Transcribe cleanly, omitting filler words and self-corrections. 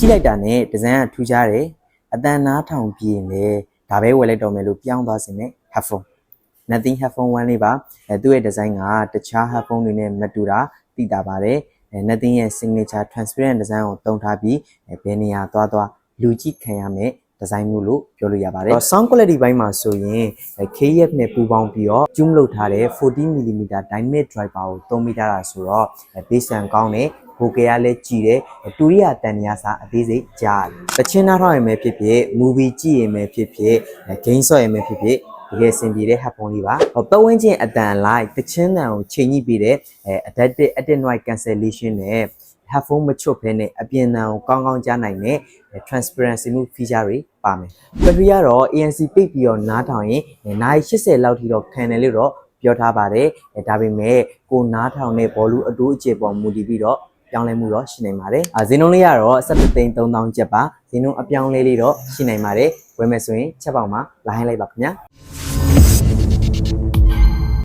ကြည့်လိုက်တာနဲ့ဒီဇိုင်းကထူးခြားတယ်အတန်နားထောင်ပြင်းလေဒါပဲဝယ်လိုက်တော့မယ်လို့ပြောင်းသွားစေမယ် headphone Nothing headphone 1လေးပါသူ့ရဲ့ဒီဇိုင်းကတခြား headphone တွေနဲ့မတူတာသိတာပါတယ်Nothing ရဲ့ signature transparent design ကိုတုံးထားပြီးဘယ်နေရာသွားလူကြည့်ခံရမယ်ဒီဇိုင်းမျိုးလို့ပြောလို့ရပါတယ် sound quality ဘိုင်းမှာဆိုရင် KF နဲ့ပူးပေါင်းပြီးတော့ zoom လုပ်ထားတဲ့ 40mm dynamic driver ကိုသုံးမိထားတာဆိုတော့ bass sound ကောင်းတယ်ဘိုကေကလည်းကြည်တယ်တူရီယာတန်နေရစာအသေးစိတ်ကြားတယ်တချင်းနားထောင်ရင်ပဲဖြစ်ဖြစ် movie ကြည့်ရင်ပဲဖြစ်ဖြစ် game ဆော့ရင်ပဲဖြစ်ဖြစ်တကယ်စင်ပြေတဲ့ headphone လေးပါပတ်ဝန်းကျင်အတန်လိုက်တချင်းတန်ကိုချိန်ညှိပေးတဲ့ adaptive active noise cancellation နဲ့ headphone မချွတ်ဘဲနဲ့အပြင်တန်ကိုကောင်းကောင်းကြားနိုင်တဲ့ transparency မှု feature တွေပါမယ်ဘက်ထရီကတော့ ANC ပိတ်ပြီးတော့နားထောင်ရင်နိုင်80လောက်ထိတော့ခံတယ်လို့တော့ပြောထားပါတယ်ဒါပေမဲ့ကိုနားထောင်တဲ့ဘောလုံးအတိုးအကျယ်ပေါ်မူတည်ပြီးတော့ပြောင်းလဲမှုတော့ရှိနိုင်ပါတယ်ဈေးနှုန်းလေးကတော့17,300ကျပ်ပါဈေးနှုန်းအပြောင်းလဲလေးတော့ရှိနိုင်ပါတယ်ဝယ်မယ်ဆိုရင်ချက်ပေါက်မှာလာဟင်းလိုက်ပါခင်ဗျာ